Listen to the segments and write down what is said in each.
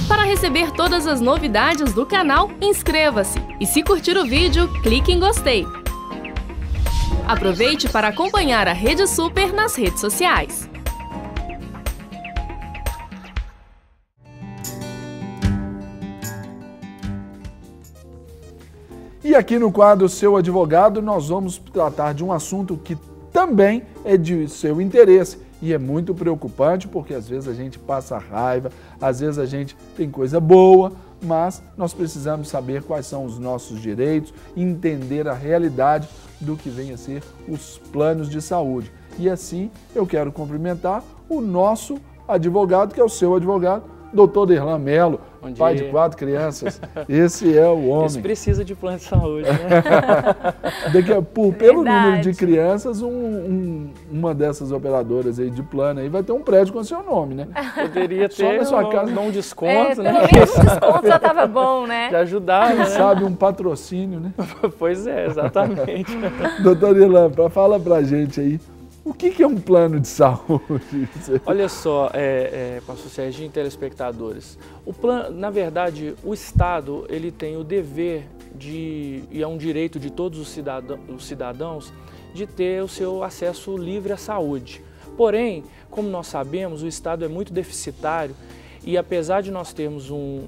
Para receber todas as novidades do canal, inscreva-se e se curtir o vídeo, clique em gostei. Aproveite para acompanhar a Rede Super nas redes sociais. E aqui no quadro Seu Advogado, nós vamos tratar de um assunto que também é de seu interesse e é muito preocupante, porque às vezes a gente passa raiva, às vezes a gente tem coisa boa, mas nós precisamos saber quais são os nossos direitos, entender a realidade do que vem a ser os planos de saúde. E assim eu quero cumprimentar o nosso advogado, que é o seu advogado, Dr. Irlan Melo, pai de 4 crianças. Esse é o homem. Esse precisa de plano de saúde, né? Pelo número de crianças, uma dessas operadoras aí de plano aí vai ter um prédio com seu nome, né? Poderia ter só na sua casa. Dar um desconto, né? Pelo menos um desconto já estava bom, né? Já ajudava, Quem sabe um patrocínio, né? Pois é, exatamente. Doutor Irlan, fala pra gente aí, o que é um plano de saúde? Olha só, pastor Serginho e telespectadores, o plano, na verdade, o Estado ele tem o dever e é um direito de todos os cidadãos de ter o seu acesso livre à saúde. Porém, como nós sabemos, o Estado é muito deficitário e apesar de nós termos um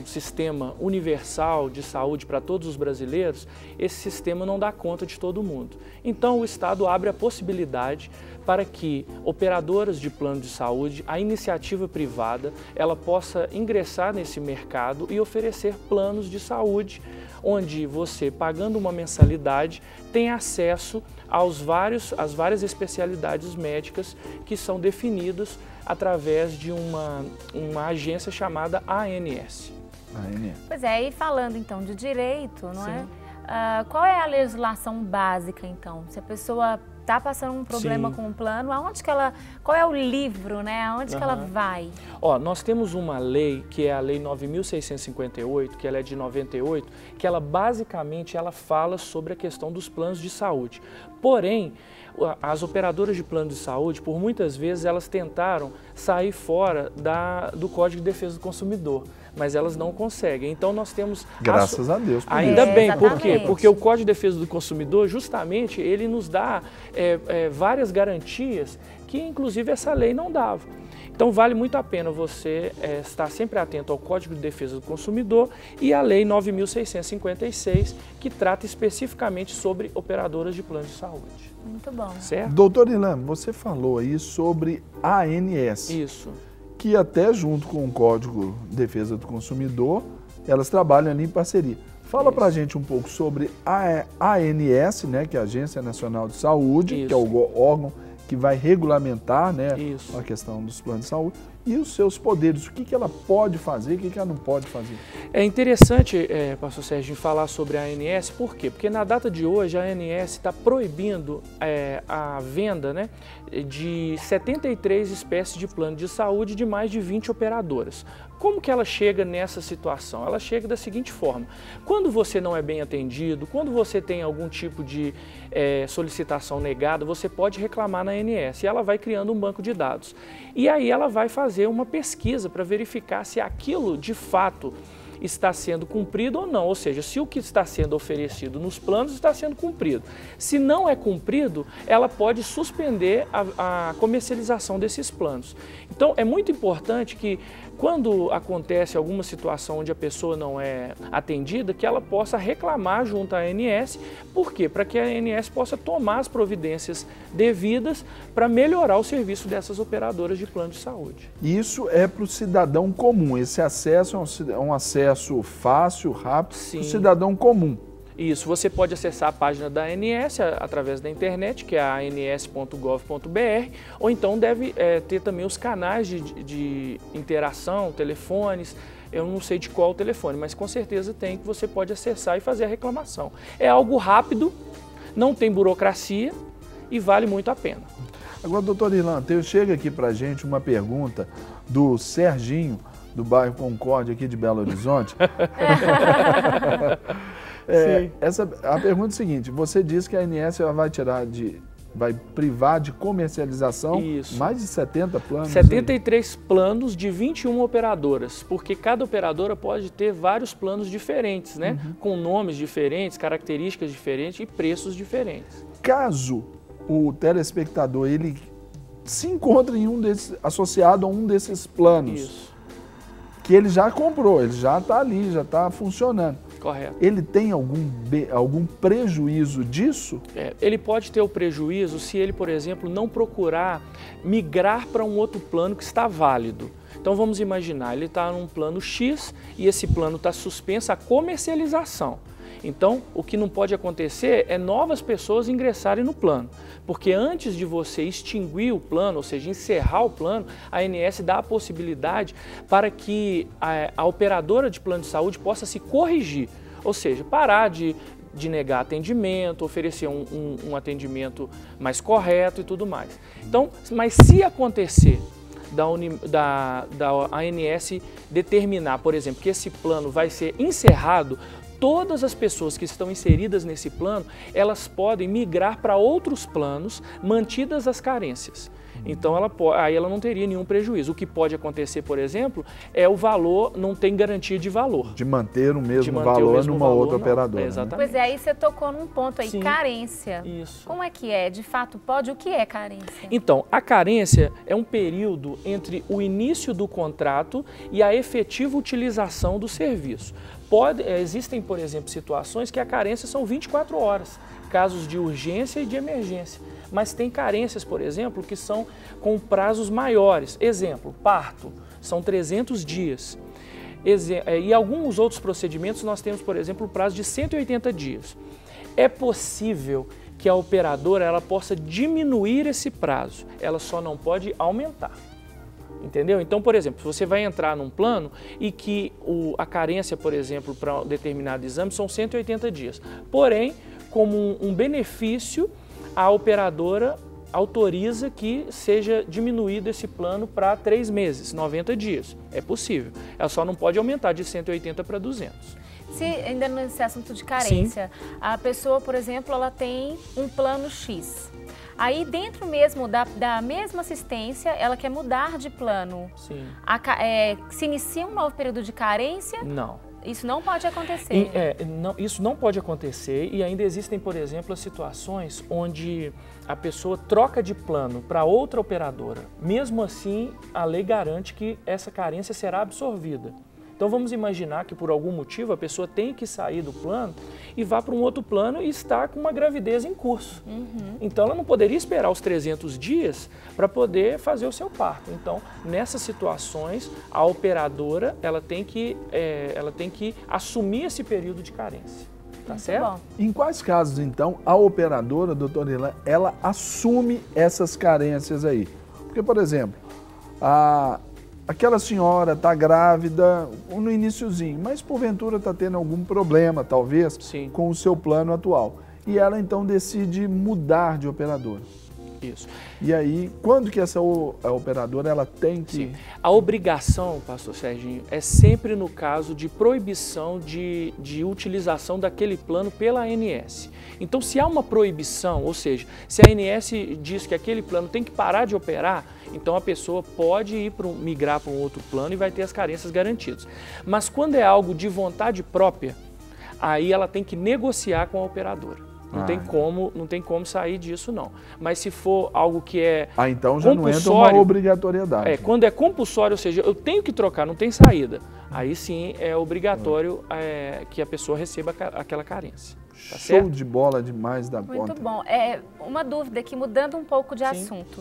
sistema universal de saúde para todos os brasileiros, esse sistema não dá conta de todo mundo. Então o Estado abre a possibilidade para que operadoras de plano de saúde, a iniciativa privada, ela possa ingressar nesse mercado e oferecer planos de saúde, onde você, pagando uma mensalidade, tem acesso às várias especialidades médicas que são definidas através de uma agência chamada ANS. Pois é, e falando então de direito, não é? Qual é a legislação básica então? Se a pessoa está passando um problema com um plano, qual é o livro, né? Aonde que ela vai? Ó, nós temos uma lei, que é a Lei 9.658, que ela é de 98, que ela basicamente fala sobre a questão dos planos de saúde. Porém, as operadoras de plano de saúde, por muitas vezes, elas tentaram sair fora do Código de Defesa do Consumidor, mas elas não conseguem. Então nós temos... Graças a Deus. Ainda bem, por quê? Porque o Código de Defesa do Consumidor, justamente, ele nos dá várias garantias que, inclusive, essa lei não dava. Então vale muito a pena você estar sempre atento ao Código de Defesa do Consumidor e à Lei 9.656, que trata especificamente sobre operadoras de plano de saúde. Muito bom. Certo? Doutor Irlan, você falou aí sobre a ANS. Isso. Que até junto com o Código de Defesa do Consumidor, elas trabalham ali em parceria. Fala pra gente um pouco sobre a ANS, né, que é a Agência Nacional de Saúde, que é o órgão que vai regulamentar, né, a questão dos planos de saúde, e os seus poderes, o que ela pode fazer, o que ela não pode fazer. É interessante, pastor Sérgio, falar sobre a ANS, por quê? Porque na data de hoje a ANS está proibindo a venda, né, de 73 espécies de plano de saúde de mais de 20 operadoras. Como que ela chega nessa situação? Ela chega da seguinte forma: quando você não é bem atendido, quando você tem algum tipo de solicitação negada, você pode reclamar na ANS e ela vai criando um banco de dados. E aí ela vai fazer uma pesquisa para verificar se aquilo de fato está sendo cumprido ou não, ou seja, se o que está sendo oferecido nos planos está sendo cumprido. Se não é cumprido, ela pode suspender a comercialização desses planos. Então, é muito importante que, quando acontece alguma situação onde a pessoa não é atendida, que ela possa reclamar junto à ANS. Por quê? Para que a ANS possa tomar as providências devidas para melhorar o serviço dessas operadoras de plano de saúde. Isso é para o cidadão comum, esse acesso é um acesso fácil, rápido, para o cidadão comum. Isso, você pode acessar a página da ANS através da internet, que é a ans.gov.br, ou então deve ter também os canais de interação, telefones. Eu não sei de qual telefone, mas com certeza tem, que você pode acessar e fazer a reclamação. É algo rápido, não tem burocracia e vale muito a pena. Agora, doutor Irlan, chega aqui para a gente uma pergunta do Serginho, do bairro Concórdia, aqui de Belo Horizonte. A pergunta é a seguinte: você diz que a ANS vai tirar vai privar de comercialização. Isso. Mais de 70 planos. 73 planos de 21 operadoras, porque cada operadora pode ter vários planos diferentes, né? Com nomes diferentes, características diferentes e preços diferentes. Caso o telespectador ele se encontre em associado a um desses planos, Isso. que ele já comprou, ele já está ali, já está funcionando. Correto. Ele tem algum prejuízo disso? Ele pode ter o prejuízo se ele, por exemplo, não procurar migrar para um outro plano que está válido. Então vamos imaginar, ele está num plano X e esse plano está suspenso a comercialização. Então, o que não pode acontecer é novas pessoas ingressarem no plano, porque antes de você extinguir o plano, ou seja, encerrar o plano, a ANS dá a possibilidade para que a operadora de plano de saúde possa se corrigir, ou seja, parar de negar atendimento, oferecer um atendimento mais correto e tudo mais. Então, mas se acontecer da ANS determinar, por exemplo, que esse plano vai ser encerrado, todas as pessoas que estão inseridas nesse plano, elas podem migrar para outros planos, mantidas as carências. Então, aí ela não teria nenhum prejuízo. O que pode acontecer, por exemplo, é o valor, não tem garantia de valor. De manter o mesmo valor numa outra operadora. Exatamente. Pois é, aí você tocou num ponto aí, Sim. Carência. Isso. Como é que é? De fato pode? O que é carência? Então, a carência é um período entre o início do contrato e a efetiva utilização do serviço. Existem, por exemplo, situações que a carência são 24 horas, casos de urgência e de emergência. Mas tem carências, por exemplo, que são com prazos maiores. Exemplo, parto, são 300 dias. E alguns outros procedimentos nós temos, por exemplo, o prazo de 180 dias. É possível que a operadora ela possa diminuir esse prazo, ela só não pode aumentar. Entendeu? Então, por exemplo, você vai entrar num plano e que a carência, por exemplo, para um determinado exame são 180 dias. Porém, como um benefício, a operadora autoriza que seja diminuído esse plano para 3 meses, 90 dias. É possível. Ela só não pode aumentar de 180 para 200. Se ainda nesse assunto de carência, sim, a pessoa, por exemplo, ela tem um plano X. Aí, dentro mesmo da mesma assistência, ela quer mudar de plano. Sim. Se inicia um novo período de carência? Não. Isso não pode acontecer. Isso não pode acontecer e ainda existem, por exemplo, as situações onde a pessoa troca de plano para outra operadora. Mesmo assim, a lei garante que essa carência será absorvida. Então vamos imaginar que por algum motivo a pessoa tem que sair do plano e vá para um outro plano e está com uma gravidez em curso. Então ela não poderia esperar os 300 dias para poder fazer o seu parto. Então nessas situações a operadora ela tem que assumir esse período de carência. Tá certo? Bom. Em quais casos então a operadora, doutora Irlan, ela assume essas carências aí? Porque, por exemplo, aquela senhora está grávida no iniciozinho, mas porventura está tendo algum problema, talvez, sim, com o seu plano atual. E ela então decide mudar de operadora. Isso. E aí, quando que essa operadora ela tem que... Sim. A obrigação, pastor Serginho, é sempre no caso de proibição de utilização daquele plano pela ANS. Então, se há uma proibição, ou seja, se a ANS diz que aquele plano tem que parar de operar, então a pessoa pode migrar para um outro plano e vai ter as carências garantidas. Mas quando é algo de vontade própria, aí ela tem que negociar com a operadora. Não tem como sair disso, não. Mas se for algo que é então já não entra uma obrigatoriedade. Quando é compulsório, ou seja, eu tenho que trocar, não tem saída. Aí sim é obrigatório que a pessoa receba aquela carência. Tá Show certo? de bola demais da conta. Muito bom. Uma dúvida aqui, mudando um pouco de assunto.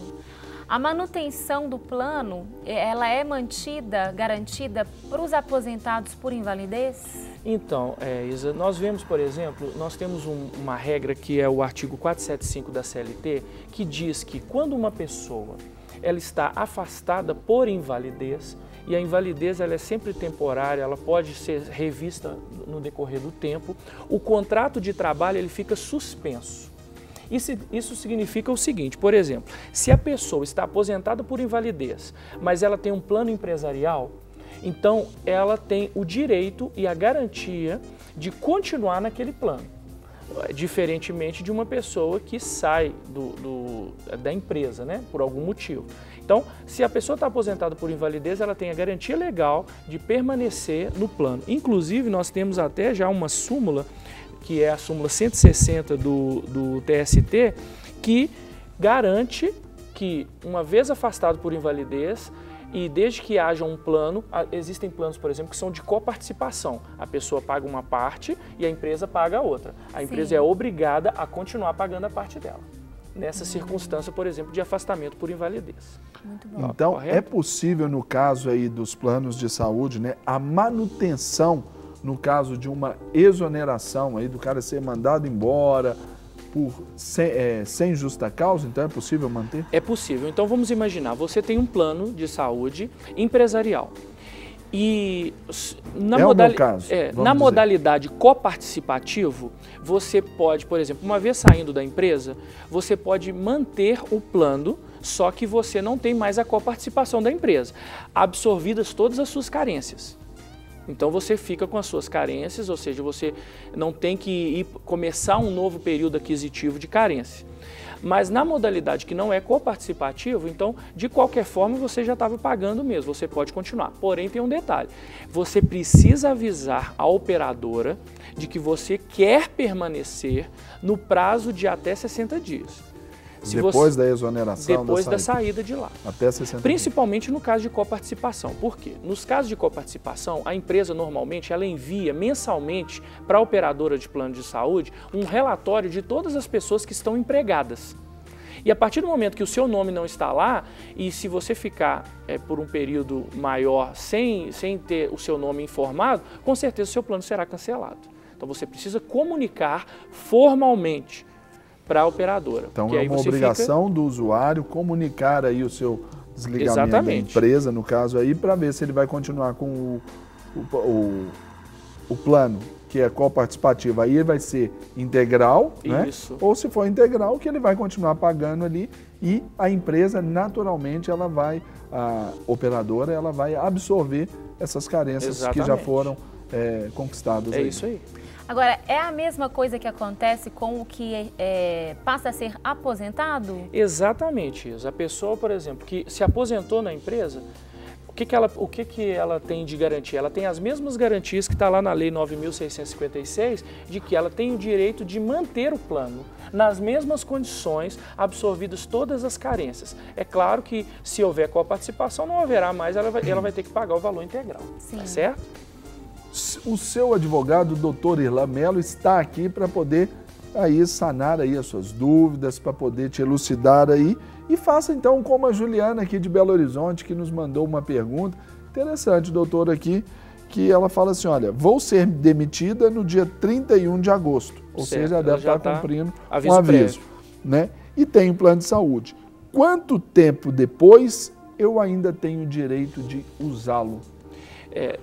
A manutenção do plano, ela é mantida, garantida para os aposentados por invalidez? Então, Isa, nós vemos, por exemplo, nós temos uma regra que é o artigo 475 da CLT, que diz que quando uma pessoa ela está afastada por invalidez, e a invalidez ela é sempre temporária, ela pode ser revista no decorrer do tempo, o contrato de trabalho ele fica suspenso. Isso significa o seguinte, por exemplo, se a pessoa está aposentada por invalidez, mas ela tem um plano empresarial, então ela tem o direito e a garantia de continuar naquele plano. diferentemente de uma pessoa que sai da empresa, né, por algum motivo. Então, se a pessoa está aposentada por invalidez, ela tem a garantia legal de permanecer no plano. Inclusive, nós temos até já uma súmula, que é a súmula 160 do TST, que garante que, uma vez afastado por invalidez, e desde que haja um plano, existem planos, por exemplo, que são de coparticipação. A pessoa paga uma parte e a empresa paga a outra. A empresa é obrigada a continuar pagando a parte dela, nessa circunstância, por exemplo, de afastamento por invalidez. Muito bom. Então, Correto? é possível, no caso aí dos planos de saúde, né, a manutenção, no caso de uma exoneração, aí do cara ser mandado embora sem justa causa, então é possível manter? É possível. Então vamos imaginar, você tem um plano de saúde empresarial e na modalidade coparticipativo, você pode, por exemplo, uma vez saindo da empresa, você pode manter o plano, só que você não tem mais a coparticipação da empresa, absorvidas todas as suas carências. Então você fica com as suas carências, ou seja, você não tem que começar um novo período aquisitivo de carência. Mas na modalidade que não é coparticipativo, então de qualquer forma você já estava pagando mesmo, você pode continuar. Porém tem um detalhe, você precisa avisar a operadora de que você quer permanecer no prazo de até 60 dias. Depois da exoneração? Depois da saída de lá. Até 60 Principalmente dias. no caso de coparticipação. Por quê? Nos casos de coparticipação, a empresa normalmente ela envia mensalmente para a operadora de plano de saúde um relatório de todas as pessoas que estão empregadas. E a partir do momento que o seu nome não está lá, e se você ficar por um período maior sem ter o seu nome informado, com certeza o seu plano será cancelado. Então você precisa comunicar formalmente para a operadora. Então é uma obrigação do usuário comunicar aí o seu desligamento da empresa, no caso aí, para ver se ele vai continuar com o plano, que é coparticipativo. Aí ele vai ser integral, né? Ou se for integral, que ele vai continuar pagando ali e a empresa, naturalmente, a operadora, ela vai absorver essas carências que já foram conquistadas. É isso aí. Agora, é a mesma coisa que acontece com o que passa a ser aposentado? Exatamente isso. A pessoa, por exemplo, que se aposentou na empresa, o que ela tem de garantia? Ela tem as mesmas garantias que está lá na Lei 9.656, de que ela tem o direito de manter o plano nas mesmas condições, absorvidas todas as carências. É claro que se houver coparticipação, não haverá mais, ela vai ter que pagar o valor integral. Sim. Tá certo? O seu advogado, doutor Irlan Mello, está aqui para poder aí sanar aí as suas dúvidas, para poder te elucidar aí. E faça então como a Juliana aqui de Belo Horizonte, que nos mandou uma pergunta interessante, doutor, aqui, que ela fala assim, olha, vou ser demitida no dia 31 de agosto, ou seja, ela deve estar cumprindo um aviso, né? E tem um plano de saúde. Quanto tempo depois eu ainda tenho o direito de usá-lo?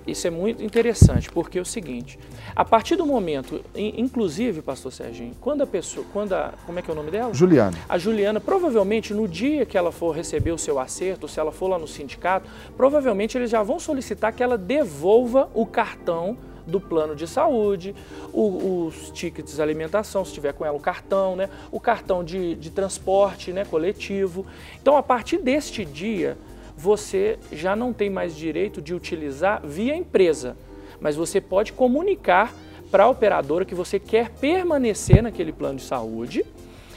Isso é muito interessante, porque é o seguinte, a partir do momento, inclusive, pastor Serginho, como é que é o nome dela? Juliana. A Juliana, provavelmente no dia que ela for receber o seu acerto, se ela for lá no sindicato, provavelmente eles já vão solicitar que ela devolva o cartão do plano de saúde, os tickets de alimentação, se tiver com ela o cartão, né? O cartão de transporte, né, coletivo. Então, a partir deste dia, você já não tem mais direito de utilizar via empresa, mas você pode comunicar para a operadora que você quer permanecer naquele plano de saúde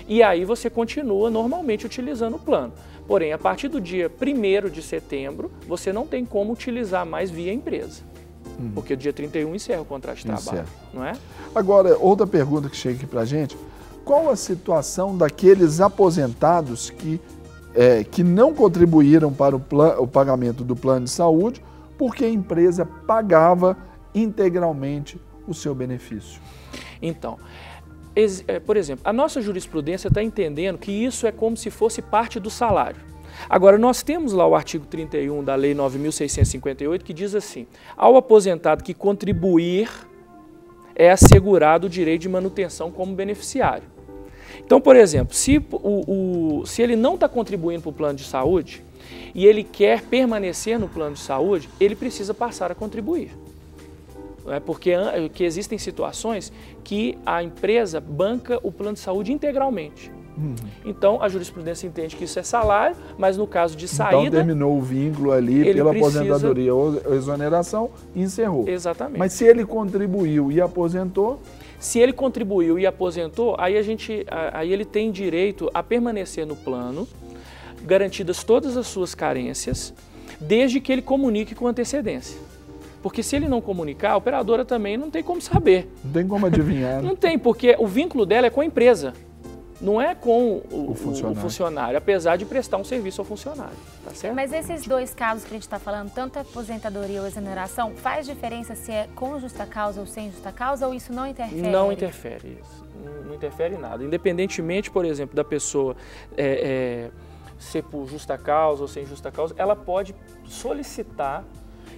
e aí você continua normalmente utilizando o plano. Porém, a partir do dia 1º de setembro, você não tem como utilizar mais via empresa, porque o dia 31 encerra o contrato de trabalho, não é? Agora, outra pergunta que chega aqui para a gente, qual a situação daqueles aposentados que não contribuíram para o pagamento do plano de saúde porque a empresa pagava integralmente o seu benefício? Então, por exemplo, a nossa jurisprudência está entendendo que isso é como se fosse parte do salário. Agora, nós temos lá o artigo 31 da Lei 9.658 que diz assim, ao aposentado que contribuir é assegurado o direito de manutenção como beneficiário. Então, por exemplo, se ele não está contribuindo para o plano de saúde e ele quer permanecer no plano de saúde, ele precisa passar a contribuir. Porque que existem situações que a empresa banca o plano de saúde integralmente. Então, a jurisprudência entende que isso é salário, mas no caso de saída... Então, terminou o vínculo ali pela aposentadoria ou exoneração e encerrou. Exatamente. Mas se ele contribuiu e aposentou... Se ele contribuiu e aposentou, aí ele tem direito a permanecer no plano, garantidas todas as suas carências, desde que ele comunique com antecedência. Porque se ele não comunicar, a operadora também não tem como saber. Não tem como adivinhar. Não tem, porque o vínculo dela é com a empresa. Não é com o funcionário, apesar de prestar um serviço ao funcionário, tá certo? Mas esses dois casos que a gente está falando, tanto a aposentadoria ou exoneração, faz diferença se é com justa causa ou sem justa causa, ou isso não interfere? Não interfere isso, não interfere em nada. Independentemente, por exemplo, da pessoa ser por justa causa ou sem justa causa, ela pode solicitar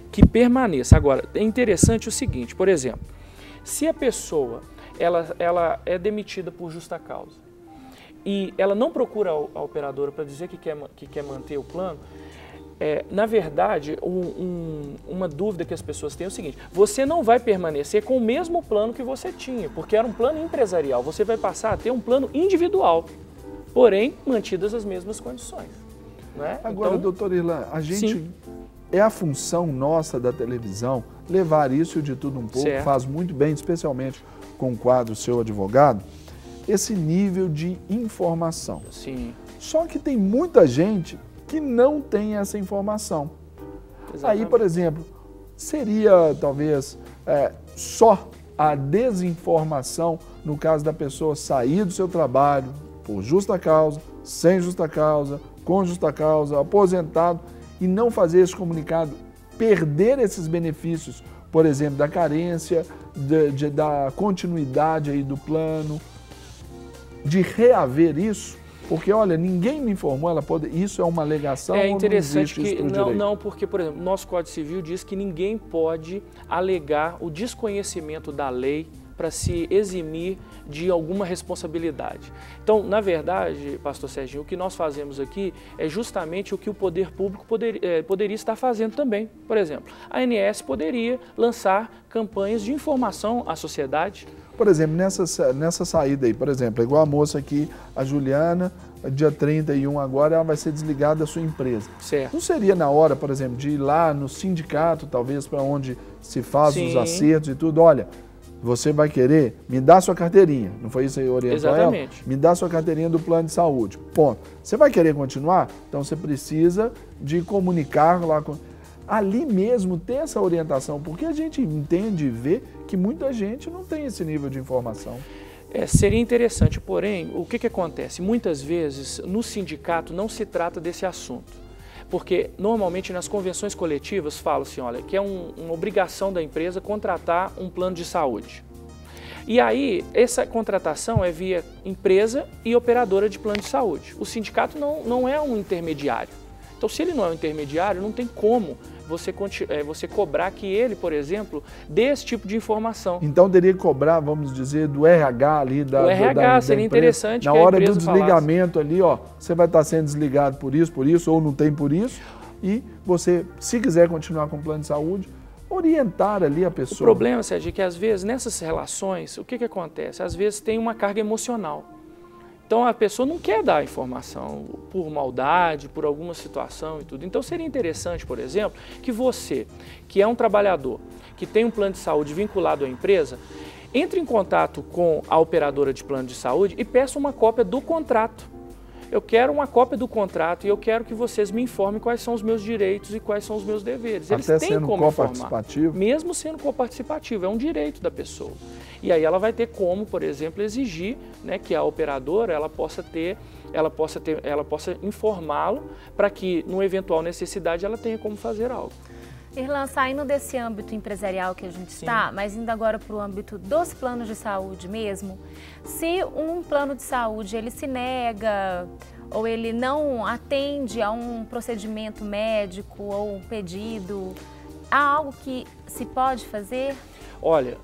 que permaneça. Agora, é interessante o seguinte, por exemplo, se a pessoa ela é demitida por justa causa, e ela não procura a operadora para dizer que quer manter o plano, na verdade, uma dúvida que as pessoas têm é o seguinte: você não vai permanecer com o mesmo plano que você tinha, porque era um plano empresarial, você vai passar a ter um plano individual, porém, mantidas as mesmas condições. Né? Agora, então, doutor Irlan, a gente... É a função nossa da televisão levar isso de tudo um pouco, faz muito bem, especialmente com o quadro Seu Advogado, esse nível de informação. Sim. Só que tem muita gente que não tem essa informação. Exatamente. Aí, por exemplo, seria talvez só a desinformação no caso da pessoa sair do seu trabalho por justa causa, sem justa causa, com justa causa, aposentado, e não fazer esse comunicado, perder esses benefícios, por exemplo, da carência, da continuidade aí do plano, de reaver isso, porque, olha, ninguém me informou, isso é uma alegação ou interessante não existe que não, porque, por exemplo, nosso Código Civil diz que ninguém pode alegar o desconhecimento da lei para se eximir de alguma responsabilidade. Então, na verdade, pastor Serginho, o que nós fazemos aqui é justamente o que o poder público poderia estar fazendo também. Por exemplo, a ANS poderia lançar campanhas de informação à sociedade. Por exemplo, nessa saída aí, por exemplo, igual a moça aqui, a Juliana, dia 31 agora, ela vai ser desligada da sua empresa. Certo. Não seria na hora, por exemplo, de ir lá no sindicato, talvez, para onde se faz os acertos e tudo, olha, você vai querer, me dá sua carteirinha, não foi isso aí orientou ela? Exatamente. Me dá sua carteirinha do plano de saúde, ponto. Você vai querer continuar? Então você precisa de comunicar lá com... Ali mesmo ter essa orientação, porque a gente entende e vê que muita gente não tem esse nível de informação. Seria interessante, porém, o que acontece? Muitas vezes no sindicato não se trata desse assunto, porque normalmente nas convenções coletivas fala-se, olha, que é uma obrigação da empresa contratar um plano de saúde. E aí, essa contratação é via empresa e operadora de plano de saúde. O sindicato não é um intermediário. Então, se ele não é um intermediário, não tem como você cobrar que ele, por exemplo, dê esse tipo de informação. Então, teria que cobrar, vamos dizer, do RH ali da RH seria interessante. Na hora do desligamento ali, ó, você vai estar sendo desligado por isso, ou não tem por isso, e você, se quiser continuar com o plano de saúde, orientar ali a pessoa. O problema, Sérgio, é que às vezes nessas relações, o que acontece? Às vezes tem uma carga emocional. Então a pessoa não quer dar informação por maldade, por alguma situação e tudo. Então seria interessante, por exemplo, que você, que é um trabalhador, que tem um plano de saúde vinculado à empresa, entre em contato com a operadora de plano de saúde e peça uma cópia do contrato. Eu quero uma cópia do contrato e eu quero que vocês me informem quais são os meus direitos e quais são os meus deveres. Eles Até têm sendo como coparticipativo? Mesmo sendo coparticipativo, é um direito da pessoa. E aí ela vai ter como, por exemplo, exigir, né, que a operadora ela possa informá-lo para que, numa eventual necessidade, ela tenha como fazer algo. Irlan, saindo desse âmbito empresarial que a gente está, mas indo agora para o âmbito dos planos de saúde mesmo, se um plano de saúde ele se nega ou ele não atende a um procedimento médico ou um pedido, há algo que se pode fazer? Olha,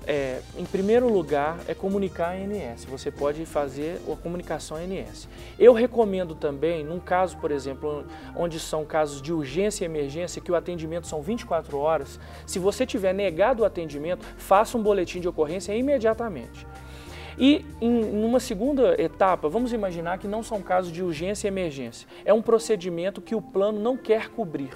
em primeiro lugar, é comunicar a ANS. Você pode fazer a comunicação à ANS. Eu recomendo também, num caso, por exemplo, onde são casos de urgência e emergência, que o atendimento são 24 horas, se você tiver negado o atendimento, faça um boletim de ocorrência imediatamente. E em uma segunda etapa, vamos imaginar que não são casos de urgência e emergência. É um procedimento que o plano não quer cobrir.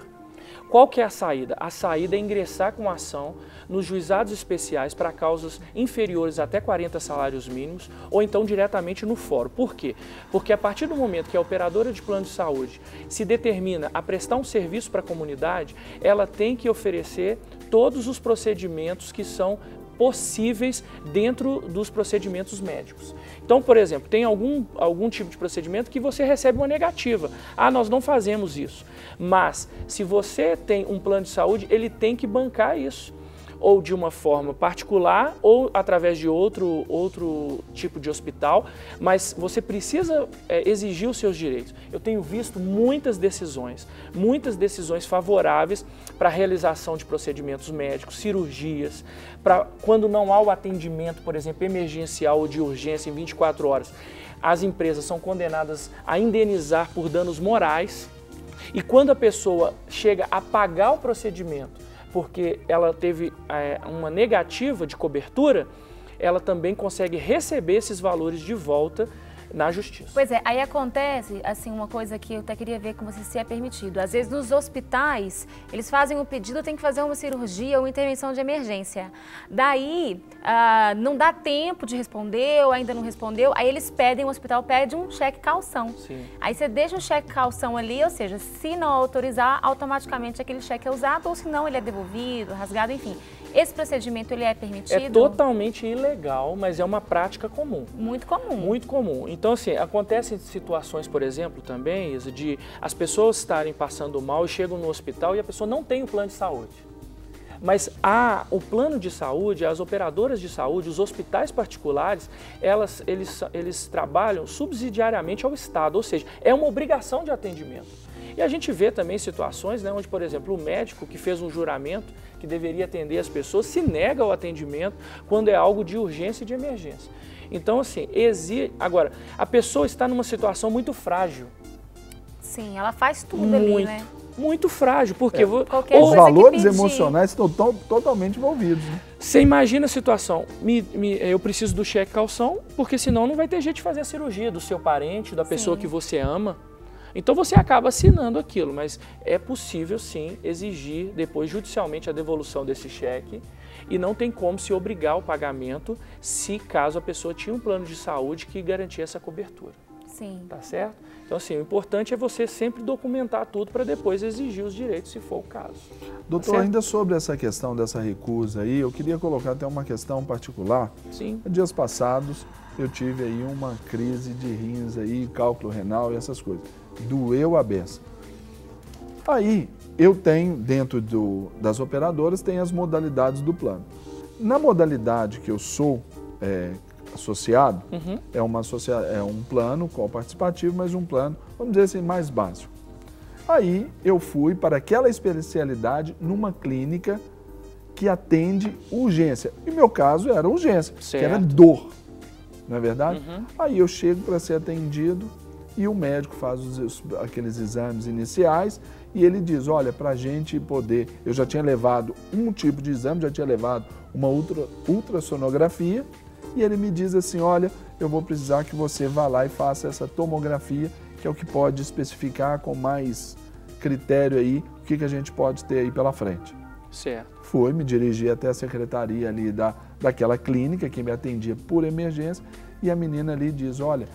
Qual que é a saída? A saída é ingressar com ação nos juizados especiais para causas inferiores até 40 salários mínimos ou então diretamente no fórum. Por quê? Porque a partir do momento que a operadora de plano de saúde se determina a prestar um serviço para a comunidade, ela tem que oferecer todos os procedimentos que são possíveis dentro dos procedimentos médicos. Então, por exemplo, tem algum tipo de procedimento que você recebe uma negativa. Ah, nós não fazemos isso. Mas, se você tem um plano de saúde, ele tem que bancar isso. Ou de uma forma particular, ou através de outro tipo de hospital, mas você precisa exigir os seus direitos. Eu tenho visto muitas decisões favoráveis para a realização de procedimentos médicos, cirurgias, para quando não há o atendimento, por exemplo, emergencial ou de urgência em 24 horas, as empresas são condenadas a indenizar por danos morais, e quando a pessoa chega a pagar o procedimento, porque ela teve uma negativa de cobertura, ela também consegue receber esses valores de volta na justiça. Pois é, aí acontece, assim, uma coisa que eu até queria ver com você se é permitido. Às vezes nos hospitais, eles fazem um pedido, tem que fazer uma cirurgia ou intervenção de emergência. Daí, não dá tempo de responder ou ainda não respondeu, aí eles pedem, o hospital pede um cheque calção. Sim. Aí você deixa o cheque calção ali, ou seja, se não autorizar, automaticamente aquele cheque é usado, ou se não ele é devolvido, rasgado, enfim. Esse procedimento, ele é permitido? É totalmente ilegal, mas é uma prática comum. Muito comum. Muito comum. Então, assim, acontecem situações, por exemplo, também, Isa, de as pessoas estarem passando mal e chegam no hospital e a pessoa não tem o plano de saúde. Mas o plano de saúde, as operadoras de saúde, os hospitais particulares, eles trabalham subsidiariamente ao Estado, ou seja, é uma obrigação de atendimento. E a gente vê também situações, né, onde, por exemplo, o médico que fez um juramento que deveria atender as pessoas se nega ao atendimento quando é algo de urgência e de emergência. Então, assim, agora, a pessoa está numa situação muito frágil. Sim, ela faz tudo ali, né? Muito frágil, porque os valores emocionais estão totalmente envolvidos. Né? Você imagina a situação, eu preciso do cheque calção, porque senão não vai ter jeito de fazer a cirurgia do seu parente, da pessoa que você ama. Então você acaba assinando aquilo, mas é possível sim exigir depois judicialmente a devolução desse cheque e não tem como se obrigar ao pagamento se caso a pessoa tinha um plano de saúde que garantia essa cobertura. Sim. Tá certo? Então assim, o importante é você sempre documentar tudo para depois exigir os direitos se for o caso. Doutor, ainda sobre essa questão dessa recusa aí, eu queria colocar até uma questão particular. Sim. Dias passados eu tive aí uma crise de rins aí, cálculo renal e essas coisas. Doeu a beça. Aí, eu tenho, dentro das operadoras, tem as modalidades do plano. Na modalidade que eu sou associado, é um plano participativo, mas um plano, vamos dizer assim, mais básico. Aí, eu fui para aquela especialidade numa clínica que atende urgência. E meu caso era urgência, que era dor, não é verdade? Aí eu chego para ser atendido, e o médico faz aqueles exames iniciais e ele diz, olha, para a gente poder... Eu já tinha levado um tipo de exame, já tinha levado uma ultrassonografia e ele me diz assim, olha, eu vou precisar que você vá lá e faça essa tomografia, que é o que pode especificar com mais critério aí o que a gente pode ter aí pela frente. Certo. Fui, me dirigi até a secretaria ali daquela clínica que me atendia por emergência e a menina ali diz, olha,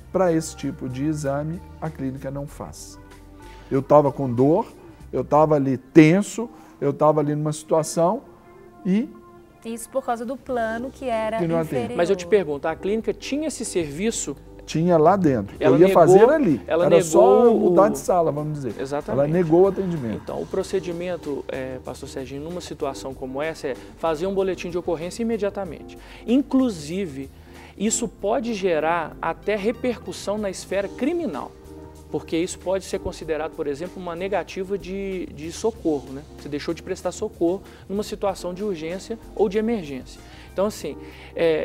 para esse tipo de exame, a clínica não faz. Eu estava com dor, eu estava ali tenso, eu estava ali numa situação e... Isso por causa do plano que era inferior. Mas eu te pergunto, a clínica tinha esse serviço? Tinha lá dentro. Eu ia fazer ali. Era só mudar de sala, vamos dizer. Exatamente. Ela negou o atendimento. Então, o procedimento, pastor Serginho, numa situação como essa, é fazer um boletim de ocorrência imediatamente. Inclusive, isso pode gerar até repercussão na esfera criminal. porque isso pode ser considerado, por exemplo, uma negativa de socorro, né? Você deixou de prestar socorro numa situação de urgência ou de emergência. Então, assim,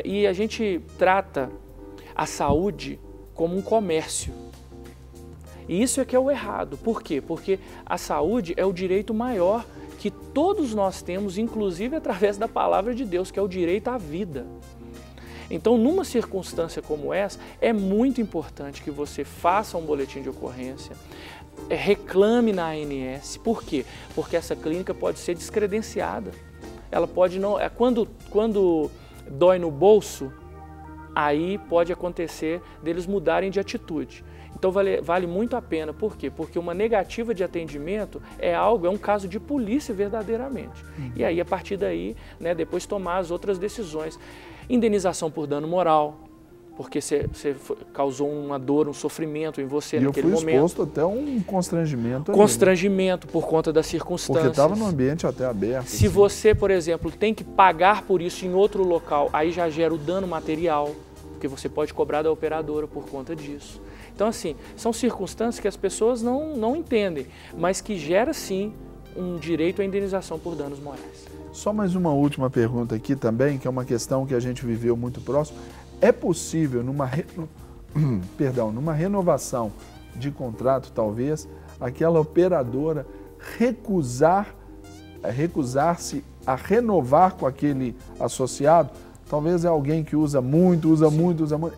e a gente trata a saúde como um comércio. E isso é que é o errado. Por quê? Porque a saúde é o direito maior que todos nós temos, inclusive através da palavra de Deus, que é o direito à vida. Então, numa circunstância como essa, é muito importante que você faça um boletim de ocorrência, reclame na ANS. Por quê? Porque essa clínica pode ser descredenciada. Ela pode não... Quando dói no bolso, aí pode acontecer deles mudarem de atitude. Então vale muito a pena. Por quê? Porque uma negativa de atendimento é um caso de polícia verdadeiramente. E aí, a partir daí, né, depois tomar as outras decisões. Indenização por dano moral, porque você causou uma dor, um sofrimento em você naquele momento. E eu fui exposto até a um constrangimento. Constrangimento por conta das circunstâncias. Porque estava no ambiente até aberto. Se você, por exemplo, tem que pagar por isso em outro local, aí já gera o dano material, porque você pode cobrar da operadora por conta disso. Então, assim, são circunstâncias que as pessoas não entendem, mas que gera, sim, um direito à indenização por danos morais. Só mais uma última pergunta aqui também, que é uma questão que a gente viveu muito próximo. É possível, numa renovação de contrato, talvez, aquela operadora recusar-se a renovar com aquele associado? Talvez é alguém que usa muito.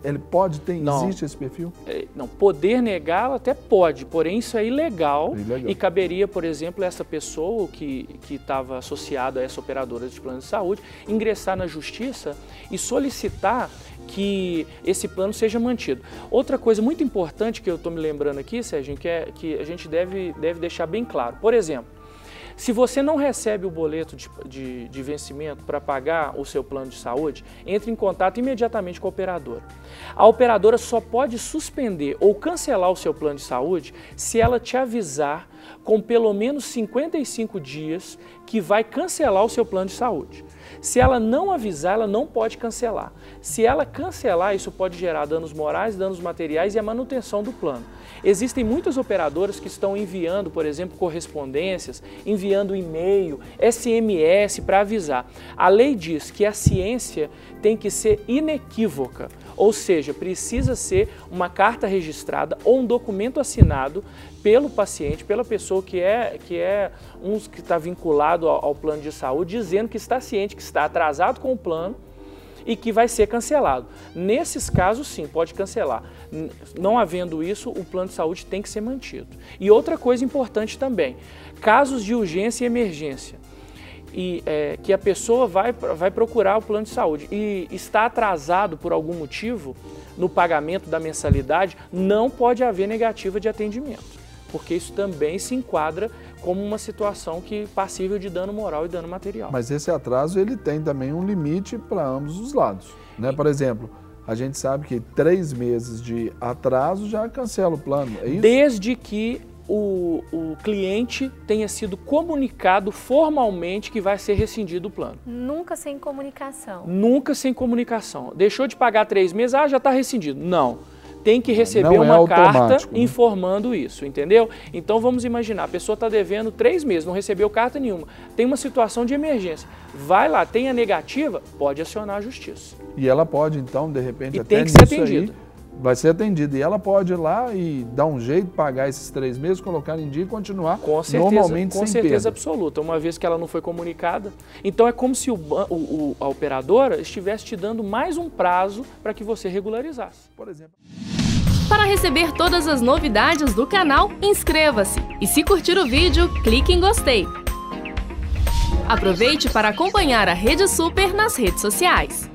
Ele pode ter, existe esse perfil? Não, poder negá-lo até pode, porém isso é ilegal. E caberia, por exemplo, essa pessoa que estava associada a essa operadora de plano de saúde ingressar na justiça e solicitar que esse plano seja mantido. Outra coisa muito importante que eu estou me lembrando aqui, Serginho, que a gente deve deixar bem claro. Por exemplo, se você não recebe o boleto de vencimento para pagar o seu plano de saúde, entre em contato imediatamente com a operadora. A operadora só pode suspender ou cancelar o seu plano de saúde se ela te avisar com pelo menos 55 dias que vai cancelar o seu plano de saúde. Se ela não avisar, ela não pode cancelar. Se ela cancelar, isso pode gerar danos morais, danos materiais e a manutenção do plano. Existem muitas operadoras que estão enviando, por exemplo, correspondências, enviando e-mail, SMS para avisar. A lei diz que a ciência tem que ser inequívoca, ou seja, precisa ser uma carta registrada ou um documento assinado pelo paciente, pela pessoa que está vinculado ao plano de saúde, dizendo que está ciente, que está atrasado com o plano e que vai ser cancelado. Nesses casos, sim, pode cancelar. Não havendo isso, o plano de saúde tem que ser mantido. E outra coisa importante também, casos de urgência e emergência, que a pessoa vai procurar o plano de saúde e está atrasado por algum motivo no pagamento da mensalidade, não pode haver negativa de atendimento, porque isso também se enquadra como uma situação passível de dano moral e dano material. Mas esse atraso ele tem também um limite para ambos os lados, né? Por exemplo, a gente sabe que 3 meses de atraso já cancela o plano, é isso? Desde que o cliente tenha sido comunicado formalmente que vai ser rescindido o plano. Nunca sem comunicação. Nunca sem comunicação. Deixou de pagar 3 meses, já está rescindido. Não. Tem que receber uma carta informando isso, entendeu? Então vamos imaginar, a pessoa está devendo 3 meses, não recebeu carta nenhuma, tem uma situação de emergência, vai lá, tem a negativa, pode acionar a justiça. E ela pode então, de repente, até nisso aí, vai ser atendida. E ela pode ir lá e dar um jeito, pagar esses 3 meses, colocar em dia e continuar normalmente sem perda. Com certeza absoluta, uma vez que ela não foi comunicada. Então é como se a operadora estivesse te dando mais um prazo para que você regularizasse. Por exemplo. Para receber todas as novidades do canal, inscreva-se. E se curtir o vídeo, clique em gostei. Aproveite para acompanhar a Rede Super nas redes sociais.